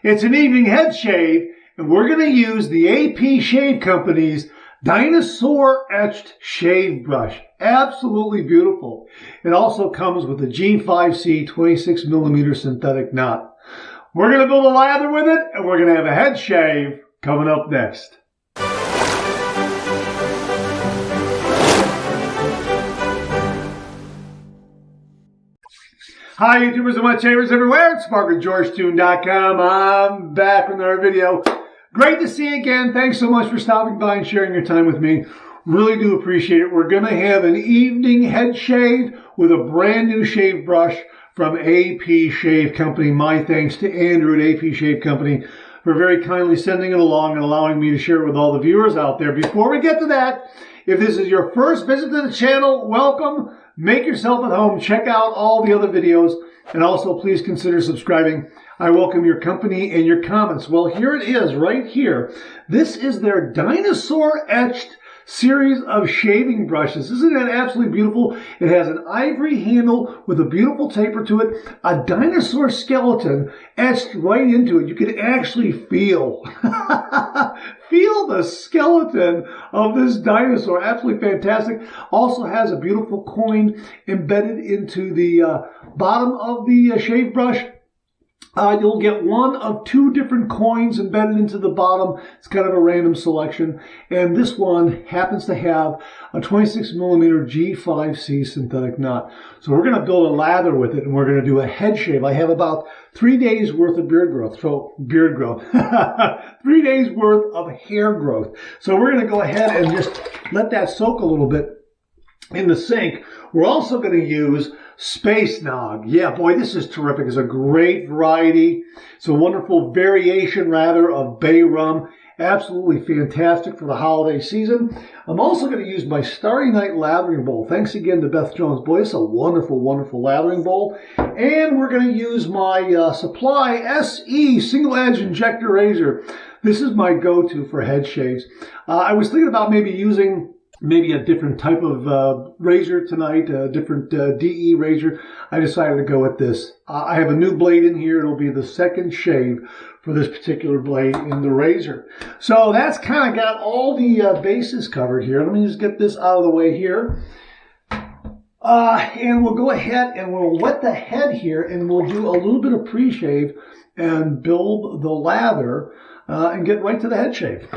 It's an evening head shave, and we're going to use the AP Shave Company's Dinosaur Etched shave brush. Absolutely beautiful. It also comes with a G5C 26mm synthetic knot. We're going to build a lather with it, and we're going to have a head shave coming up next. Hi YouTubers and wet shavers everywhere, it's SparkWithGeorgeTune.com. I'm back with another video. Great to see you again. Thanks so much for stopping by and sharing your time with me. Really do appreciate it. We're going to have an evening head shave with a brand new shave brush from AP Shave Company. My thanks to Andrew at AP Shave Company for very kindly sending it along and allowing me to share it with all the viewers out there. Before we get to that, if this is your first visit to the channel, welcome. Make yourself at home. Check out all the other videos. And also, please consider subscribing. I welcome your company and your comments. Well, here it is right here. This is their Dinosaur Etched series of shaving brushes. Isn't that absolutely beautiful? It has an ivory handle with a beautiful taper to it, a dinosaur skeleton etched right into it. You can actually feel the skeleton of this dinosaur. Absolutely fantastic. Also has a beautiful coin embedded into the bottom of the shave brush. You'll get one of two different coins embedded into the bottom. It's kind of a random selection. And this one happens to have a 26mm G5C synthetic knot. So we're going to build a lather with it, and we're going to do a head shave. I have about 3 days worth of beard growth. 3 days worth of hair growth. So we're going to go ahead and just let that soak a little bit in the sink. We're also going to use Space Nog. Yeah, boy, this is terrific. It's a great variety. It's a wonderful variation, rather, of bay rum. Absolutely fantastic for the holiday season. I'm also going to use my Starry Night lathering bowl. Thanks again to Beth Jones. Boy, it's a wonderful, wonderful lathering bowl. And we're going to use my Supply SE single edge injector razor. This is my go-to for head shaves. I was thinking about maybe using a different type of razor tonight, a different DE razor. I decided to go with this. I have a new blade in here. It'll be the second shave for this particular blade in the razor. So that's kind of got all the bases covered here. Let me just get this out of the way here. And we'll go ahead and we'll wet the head here, and we'll do a little bit of pre-shave and build the lather and get right to the head shave.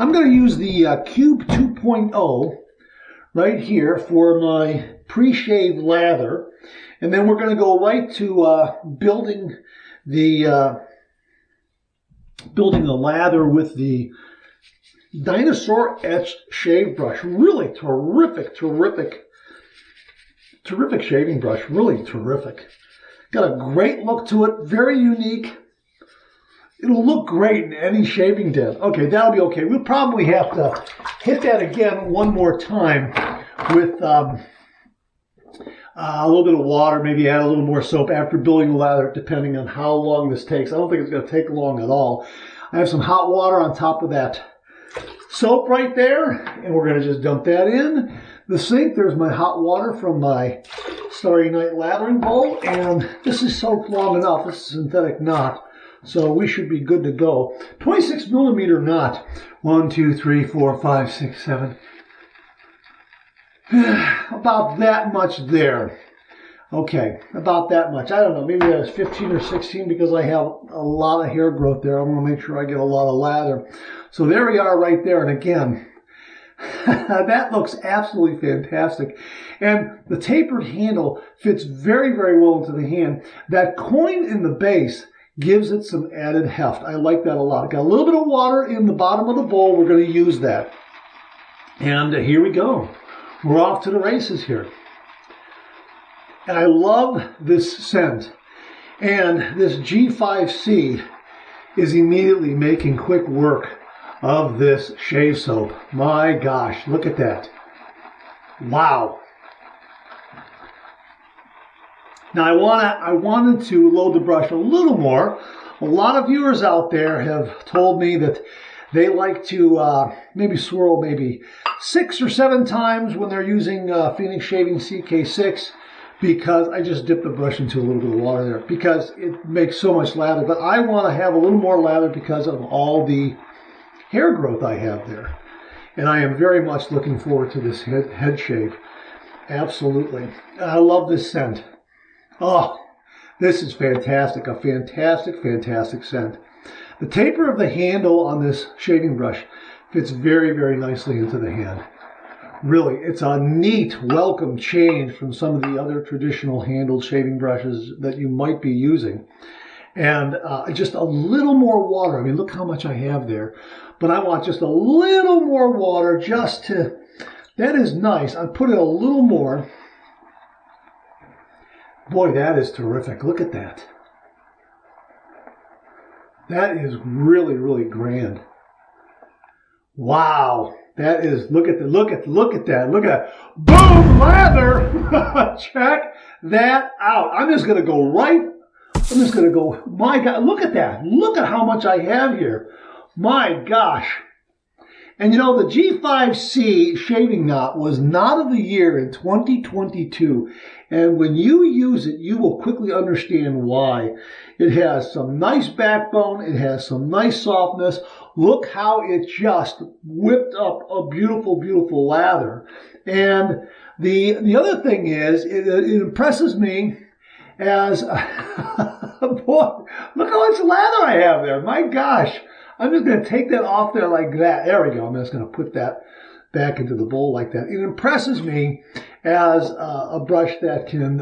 I'm going to use the Cube 2.0 right here for my pre-shave lather, and then we're going to go right to building the lather with the Dinosaur Etched shave brush. Really terrific shaving brush. Really terrific. Got a great look to it. Very unique. It'll look great in any shaving dip. Okay, that'll be okay. We'll probably have to hit that again one more time with a little bit of water, maybe add a little more soap after building the lather, depending on how long this takes. I don't think it's going to take long at all. I have some hot water on top of that soap right there, and we're going to just dump that in the sink. There's my hot water from my Starry Night lathering bowl, and this is soaked long enough. This is synthetic knot. So we should be good to go. 26mm knot. 1, 2, 3, 4, 5, 6, 7. About that much there. Okay, about that much. I don't know, maybe that was 15 or 16 because I have a lot of hair growth there. I want to make sure I get a lot of lather. So there we are right there. And again, that looks absolutely fantastic. And the tapered handle fits very, very well into the hand. That coin in the base gives it some added heft. I like that a lot. Got a little bit of water in the bottom of the bowl. We're going to use that. And here we go. We're off to the races here. And I love this scent. And this G5C is immediately making quick work of this shave soap. My gosh, look at that. Wow. Now I wanted to load the brush a little more. A lot of viewers out there have told me that They like to maybe swirl maybe 6 or 7 times when they're using Phoenix Shaving CK6, because I just dip the brush into a little bit of water there because it makes so much lather. But I want to have a little more lather because of all the hair growth I have there. And I am very much looking forward to this head shave. Absolutely. I love this scent. Oh, this is fantastic. A fantastic, fantastic scent. The taper of the handle on this shaving brush fits very, very nicely into the hand. Really, it's a neat, welcome change from some of the other traditional handled shaving brushes that you might be using. And just a little more water. I mean, look how much I have there. But I want just a little more water just to... That is nice. I put it a little more. Boy, that is terrific. Look at that. That is really, really grand. Wow. That is, look at that. Look at that. Boom, lather. Check that out. I'm just going to go, my God, look at that. Look at how much I have here. My gosh. And you know, the G5C shaving knot was knot of the year in 2022. And when you use it, you will quickly understand why. It has some nice backbone. It has some nice softness. Look how it just whipped up a beautiful, beautiful lather. And the other thing is, it impresses me as, boy, look how much lather I have there. My gosh. I'm just going to take that off there like that. There we go. I'm just going to put that back into the bowl like that. It impresses me as a brush that can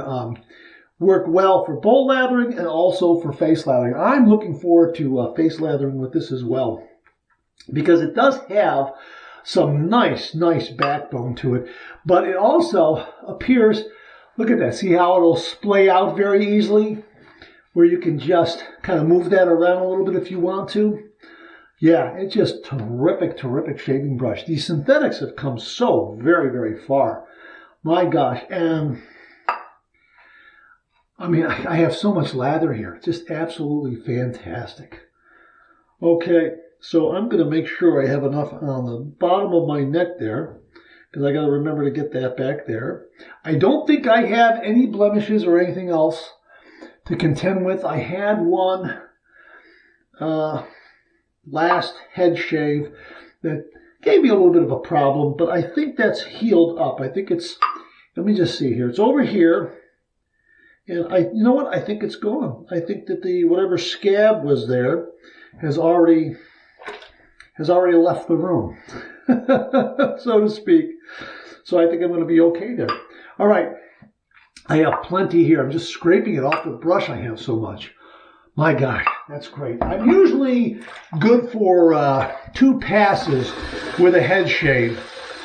work well for bowl lathering and also for face lathering. I'm looking forward to face lathering with this as well, because it does have some nice backbone to it. But it also appears, look at that. See how it'll splay out very easily, where you can just kind of move that around a little bit if you want to. Yeah, it's just terrific, terrific shaving brush. These synthetics have come so very, very far. My gosh. And I mean, I have so much lather here. Just absolutely fantastic. Okay, so I'm going to make sure I have enough on the bottom of my neck there, because I got to remember to get that back there. I don't think I have any blemishes or anything else to contend with. I had one last head shave that gave me a little bit of a problem, but I think that's healed up. I think it's, let me just see here. It's over here. And you know what? I think it's gone. I think that the, whatever scab was there has already left the room, so to speak. So I think I'm going to be okay there. All right. I have plenty here. I'm just scraping it off the brush. I have so much. My gosh, that's great. I'm usually good for 2 passes with a head shave.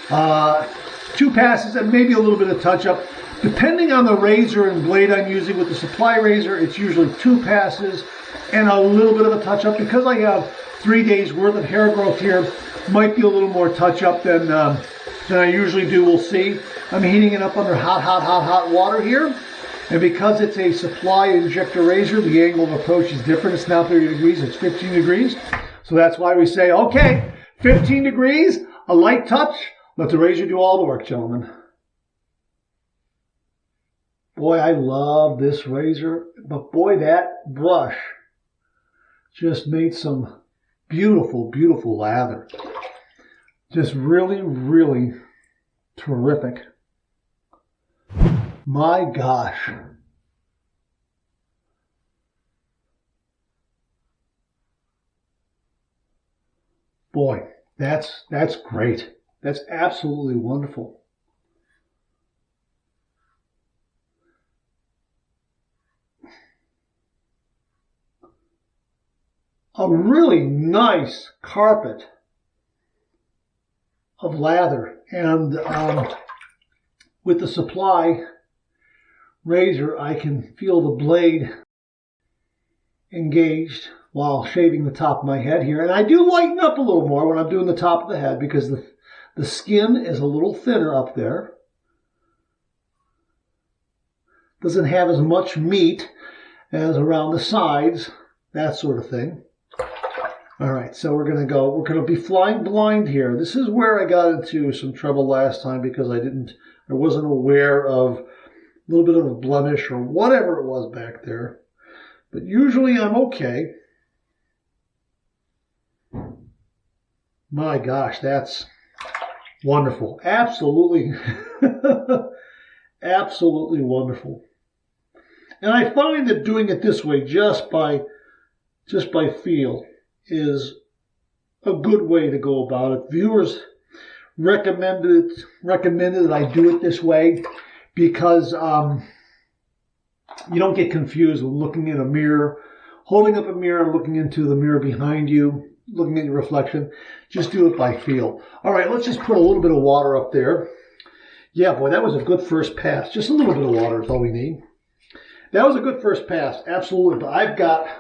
2 passes and maybe a little bit of touch-up. Depending on the razor and blade I'm using with the supply razor, it's usually 2 passes and a little bit of a touch-up. Because I have 3 days worth of hair growth here, might be a little more touch-up than I usually do. We'll see. I'm heating it up under hot water here. And because it's a supply injector razor, the angle of approach is different. It's not 30 degrees, it's 15 degrees. So that's why we say, okay, 15 degrees, a light touch, let the razor do all the work, gentlemen. Boy, I love this razor, but boy, that brush just made some beautiful, beautiful lather. Just really, really terrific. My gosh. Boy, that's great. That's absolutely wonderful. A really nice carpet of lather, and with the supply razor, I can feel the blade engaged while shaving the top of my head here. And I do lighten up a little more when I'm doing the top of the head because the skin is a little thinner up there. Doesn't have as much meat as around the sides, that sort of thing. All right, so we're going to be flying blind here. This is where I got into some trouble last time because I wasn't aware of a little bit of a blemish or whatever it was back there. But usually I'm okay. My gosh, that's wonderful. Absolutely, absolutely wonderful. And I find that doing it this way, just by feel, is a good way to go about it. Viewers recommended that I do it this way because you don't get confused when looking in a mirror, holding up a mirror, looking into the mirror behind you, looking at your reflection. Just do it by feel. All right, let's just put a little bit of water up there. Yeah, boy, that was a good first pass. Just a little bit of water is all we need. That was a good first pass, absolutely. But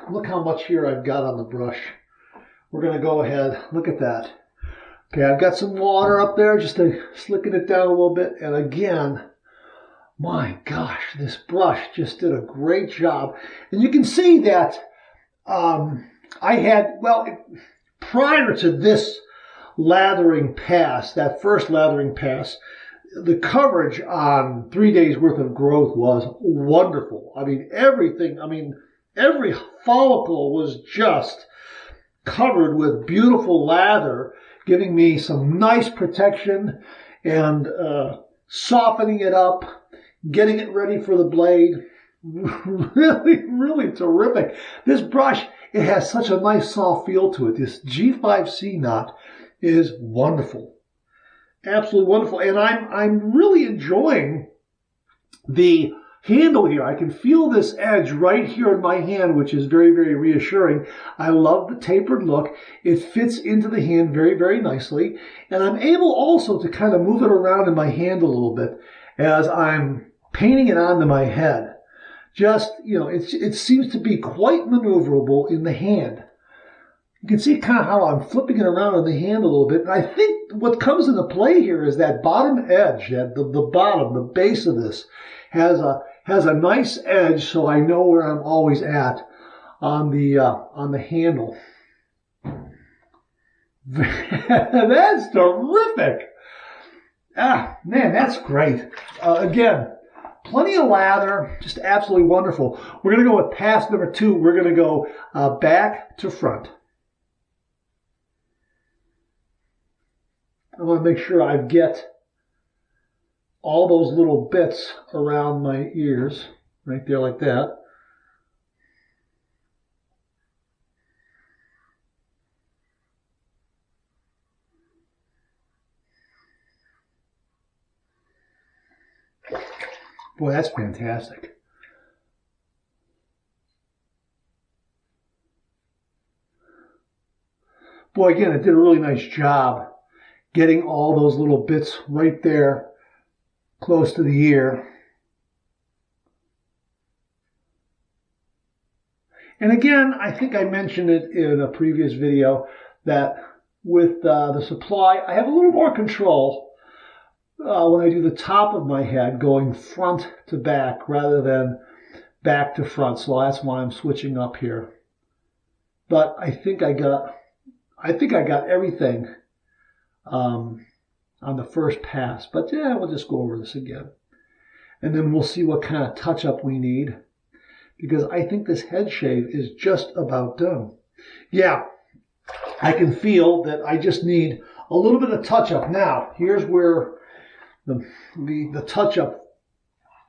look how much here I've got on the brush. We're going to go ahead, look at that. Okay, I've got some water up there just to slicking it down a little bit. And again, my gosh, this brush just did a great job. And you can see that prior to this lathering pass, that first lathering pass, the coverage on 3 days worth of growth was wonderful. I mean, every follicle was just covered with beautiful lather, giving me some nice protection and softening it up, getting it ready for the blade. Really, really terrific. This brush, it has such a nice soft feel to it. This G5C knot is wonderful. Absolutely wonderful. And I'm really enjoying the handle here. I can feel this edge right here in my hand, which is very, very reassuring. I love the tapered look. It fits into the hand very, very nicely. And I'm able also to kind of move it around in my hand a little bit as I'm painting it onto my head. Just, it seems to be quite maneuverable in the hand. You can see kind of how I'm flipping it around in the hand a little bit. And I think what comes into play here is that bottom edge, the bottom, the base of this has a nice edge, so I know where I'm always at on the handle. That's terrific. Ah, man, that's great. Again, plenty of lather, just absolutely wonderful. We're going to go with pass number 2. We're going to go back to front. I want to make sure I get all those little bits around my ears, right there like that. Boy, that's fantastic. Boy, again, it did a really nice job getting all those little bits right there close to the ear. And again, I think I mentioned it in a previous video that with the supply, I have a little more control when I do the top of my head going front to back rather than back to front. So that's why I'm switching up here. But I think I got everything on the first pass. But yeah, we'll just go over this again. And then we'll see what kind of touch-up we need, because I think this head shave is just about done. Yeah, I can feel that I just need a little bit of touch-up. Now, here's where the touch-up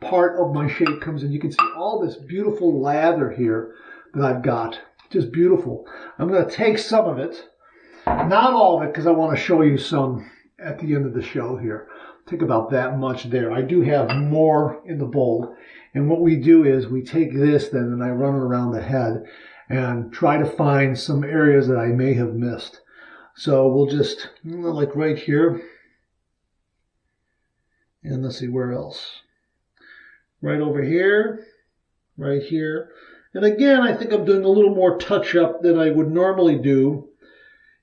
part of my shave comes in. You can see all this beautiful lather here that I've got. Just beautiful. I'm going to take some of it. Not all of it, because I want to show you some at the end of the show here. Take about that much there. I do have more in the bowl. And what we do is we take this then and I run it around the head and try to find some areas that I may have missed. So we'll just, like right here. And let's see, where else? Right over here. Right here. And again, I think I'm doing a little more touch-up than I would normally do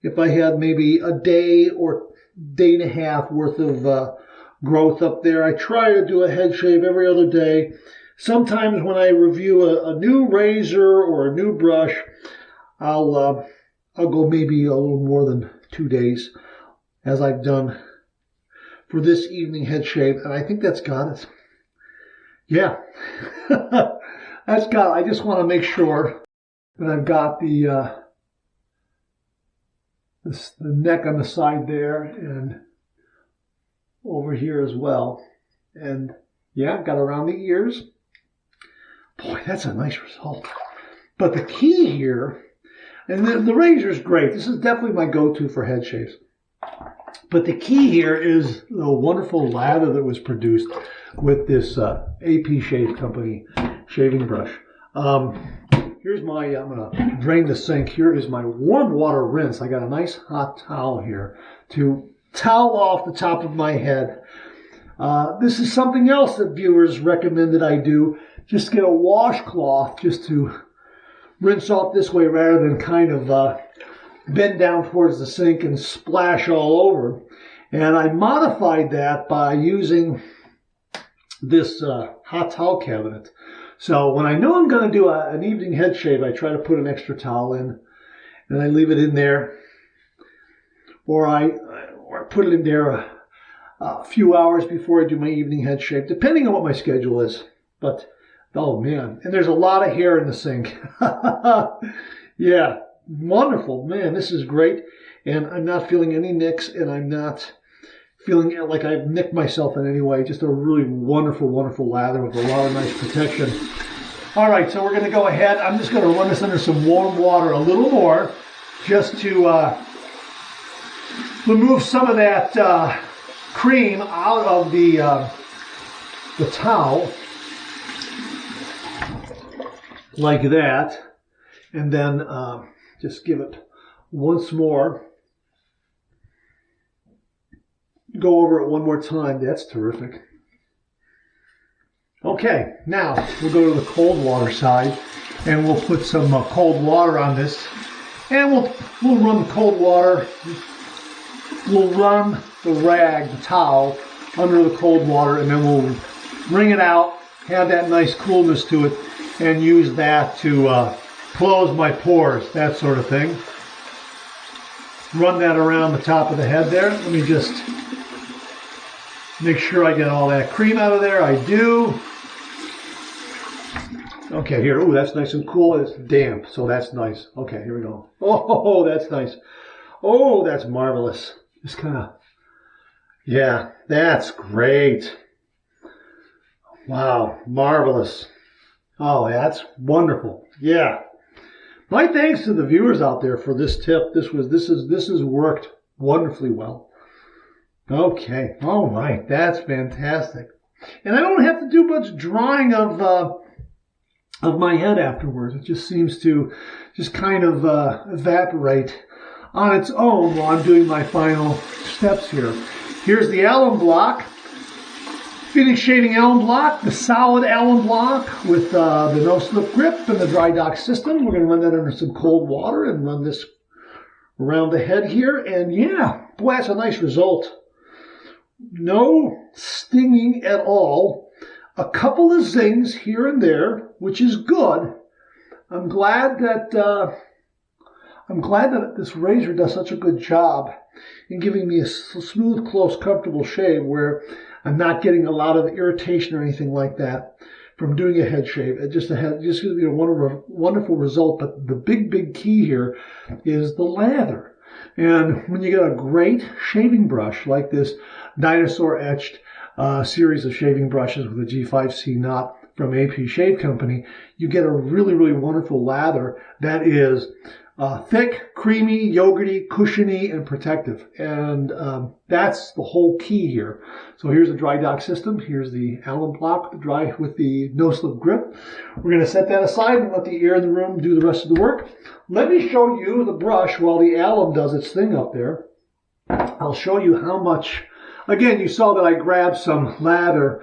if I had maybe a day or day and a half worth of growth up there. I try to do a head shave every other day. Sometimes when I review a new razor or a new brush, I'll I'll go maybe a little more than 2 days, as I've done for this evening head shave, and I think that's got it. Yeah, that's got it. I just want to make sure that I've got the neck on the side there and over here as well. And yeah, I've got around the ears. Boy, that's a nice result. But the key here, and the razor is great. This is definitely my go-to for head shaves. But the key here is the wonderful lather that was produced with this AP Shave Company shaving brush. Here's my, I'm going to drain the sink. Here is my warm water rinse. I got a nice hot towel here to towel off the top of my head. This is something else that viewers recommend that I do. Just get a washcloth just to rinse off this way rather than kind of bend down towards the sink and splash all over. And I modified that by using this hot towel cabinet. So when I know I'm going to do an evening head shave, I try to put an extra towel in, and I leave it in there, or I put it in there a few hours before I do my evening head shave, depending on what my schedule is. But oh man, and there's a lot of hair in the sink. Yeah, wonderful, man. This is great, and I'm not feeling any nicks, and I'm not feeling like I've nicked myself in any way. Just a really wonderful, wonderful lather with a lot of nice protection. All right, so we're going to go ahead. I'm just going to run this under some warm water a little more just to remove some of that cream out of the towel, like that. And then just give it once more. Go over it one more time. That's terrific. Okay, now we'll go to the cold water side, and we'll put some cold water on this, and we'll run the cold water. We'll run the rag, the towel, under the cold water, and then we'll wring it out, have that nice coolness to it, and use that to close my pores, that sort of thing. Run that around the top of the head there. Let me just make sure I get all that cream out of there. I do. Okay, here. Ooh, that's nice and cool. It's damp, so that's nice. Okay, here we go. Oh, that's nice. Oh, that's marvelous. Just kind of, yeah, that's great. Wow, marvelous. Oh, that's wonderful. Yeah. My thanks to the viewers out there for this tip. This has worked wonderfully well. Okay, all right, that's fantastic. And I don't have to do much drying of my head afterwards. It just seems to just kind of evaporate on its own while I'm doing my final steps here. Here's the alum block, finish shaving alum block, the solid alum block with the no-slip grip and the dry dock system. We're going to run that under some cold water and run this around the head here. And yeah, boy, that's a nice result. No stinging at all. A couple of zings here and there, which is good. I'm glad that this razor does such a good job in giving me a smooth, close, comfortable shave where I'm not getting a lot of irritation or anything like that from doing a head shave. It just gives me a wonderful result. But the big key here is the lather. And when you get a great shaving brush like this Dinosaur Etched series of shaving brushes with a G5C knot from AP Shave Company, you get a really wonderful lather that is thick, creamy, yogurty, cushiony, and protective. And that's the whole key here. So here's the dry dock system. Here's the alum block with the no-slip grip. We're going to set that aside and let the air in the room do the rest of the work. Let me show you the brush while the alum does its thing up there. I'll show you how much. Again, you saw that I grabbed some lather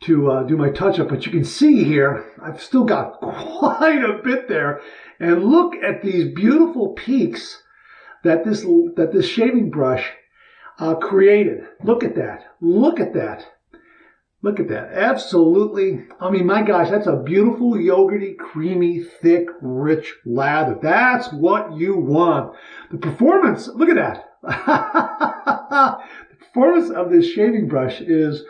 to do my touch-up, but you can see here, I've still got quite a bit there. And look at these beautiful peaks that this shaving brush created. Look at that. Look at that. Look at that. Absolutely. I mean, my gosh, that's a beautiful, yogurty, creamy, thick, rich lather. That's what you want. The performance, look at that. The performance of this shaving brush is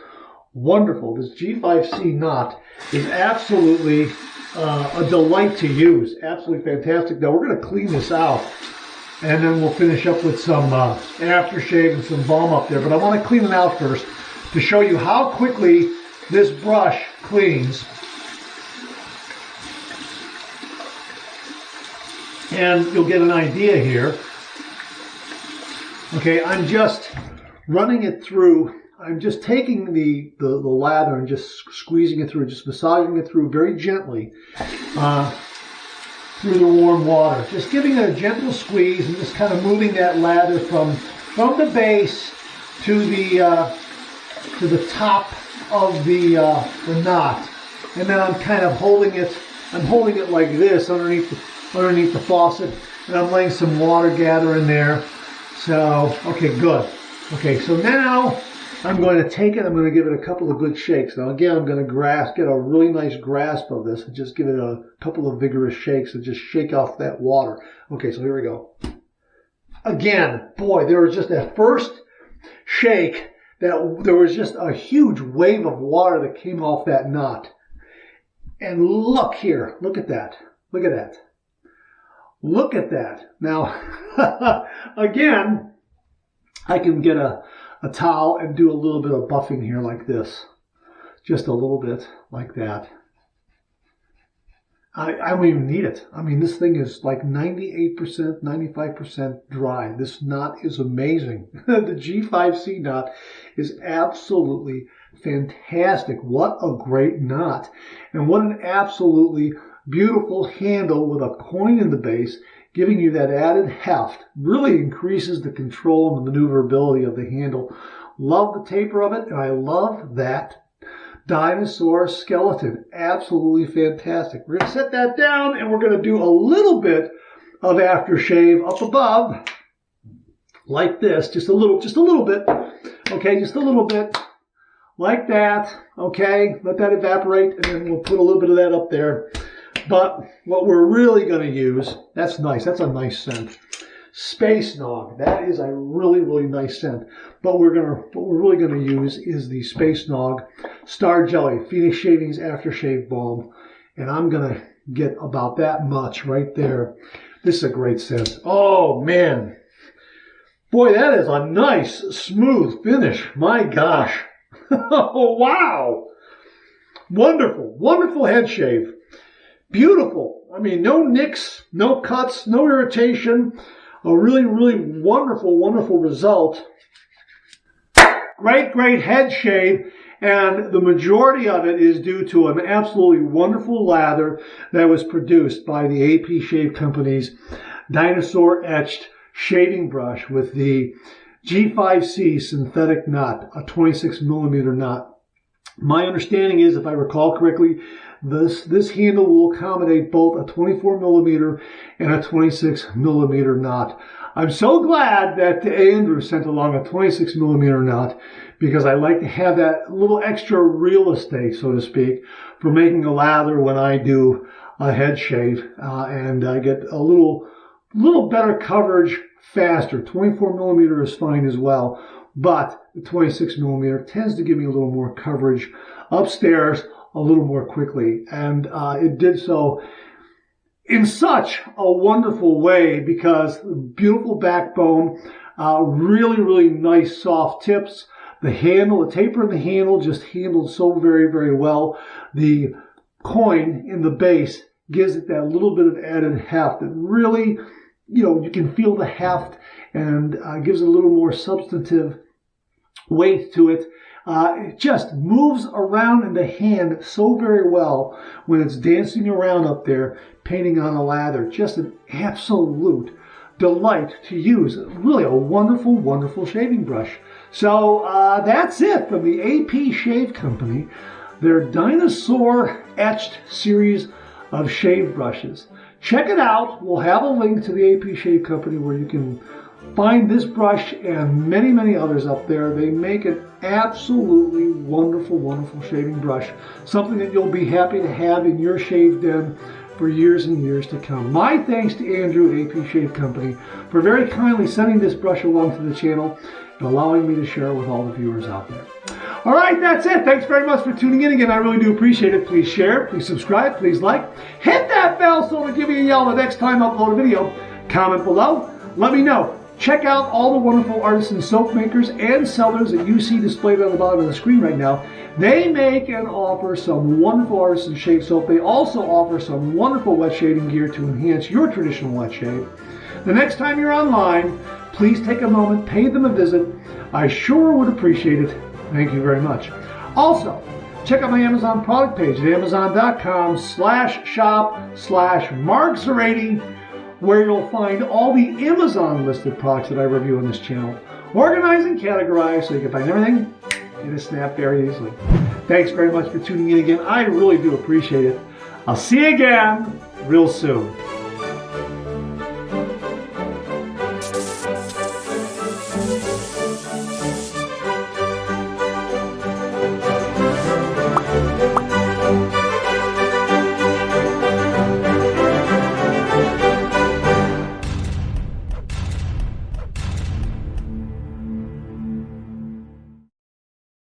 wonderful. This G5C knot is absolutely a delight to use. Absolutely fantastic. Now, we're going to clean this out, and then we'll finish up with some aftershave and some balm up there. But I want to clean it out first to show you how quickly this brush cleans. And you'll get an idea here. Okay, I'm just running it through. I'm just taking the lather and just squeezing it through, just massaging it through very gently through the warm water. Just giving it a gentle squeeze and just kind of moving that lather from the base to the top of the knot, and then I'm kind of holding it. I'm holding it like this underneath the faucet, and I'm letting some water gather in there. So okay, good. Okay, so now I'm going to take it. I'm going to give it a couple of good shakes. Now again, I'm going to get a really nice grasp of this and just give it a couple of vigorous shakes and just shake off that water. Okay, so here we go. Again, boy, there was just that first shake. There was just a huge wave of water that came off that knot. And look here, look at that, look at that, look at that. Now, again, I can get a towel and do a little bit of buffing here like this. Just a little bit like that. I don't even need it. I mean, this thing is like 98%, 95% dry. This knot is amazing. The G5C knot is absolutely fantastic. What a great knot. And what an absolutely beautiful handle with a coin in the base, giving you that added heft. Really increases the control and the maneuverability of the handle. Love the taper of it, and I love that dinosaur skeleton. Absolutely fantastic. We're going to set that down, and we're going to do a little bit of aftershave up above, like this. Just a little bit. Okay, just a little bit, like that. Okay, let that evaporate, and then we'll put a little bit of that up there. But what we're really going to use, that's nice. That's a nice scent. Space Nog. That is a really, really nice scent. But what we're really going to use is the Space Nog Star Jelly Phoenix Shavings Aftershave Balm. And I'm going to get about that much right there. This is a great scent. Oh, man. Boy, that is a nice, smooth finish. My gosh. Oh, wow. Wonderful, wonderful head shave. Beautiful. I mean, no nicks, no cuts, no irritation. A really, really wonderful, wonderful result. Great, great head shave. And the majority of it is due to an absolutely wonderful lather that was produced by the AP Shave Company's Dinosaur Etched shaving brush with the G5C synthetic knot, a 26 millimeter knot. My understanding is, if I recall correctly, this handle will accommodate both a 24 millimeter and a 26 millimeter knot. I'm so glad that Andrew sent along a 26 millimeter knot, because I like to have that little extra real estate, so to speak, for making a lather when I do a head shave, and I get a little better coverage faster. 24 millimeter is fine as well, but the 26 millimeter tends to give me a little more coverage upstairs a little more quickly, and it did so in such a wonderful way, because beautiful backbone, really, really nice soft tips. The handle, the taper in the handle just handled so very, very well. The coin in the base gives it that little bit of added heft that really, you can feel the heft, and gives it a little more substantive weight to it. It just moves around in the hand so very well when it's dancing around up there, painting on a lather. Just an absolute delight to use. Really a wonderful, wonderful shaving brush. So that's it from the AP Shave Company, their Dinosaur Etched series of shave brushes. Check it out. We'll have a link to the AP Shave Company where you can find this brush and many, many others up there. They make it absolutely wonderful, wonderful shaving brush. Something that you'll be happy to have in your shave den for years and years to come. My thanks to Andrew at AP Shave Company for very kindly sending this brush along to the channel and allowing me to share it with all the viewers out there. All right, that's it. Thanks very much for tuning in again. I really do appreciate it. Please share, please subscribe, please like. Hit that bell so it'll give you a yell the next time I upload a video. Comment below. Let me know. Check out all the wonderful artisan soap makers and sellers that you see displayed on the bottom of the screen right now. They make and offer some wonderful artisan shave soap. They also offer some wonderful wet shaving gear to enhance your traditional wet shave. The next time you're online, please take a moment, pay them a visit. I sure would appreciate it. Thank you very much. Also, check out my Amazon product page at amazon.com/shop/markzarady, where you'll find all the Amazon listed products that I review on this channel, organized and categorized so you can find everything in a snap very easily. Thanks very much for tuning in again. I really do appreciate it. I'll see you again real soon.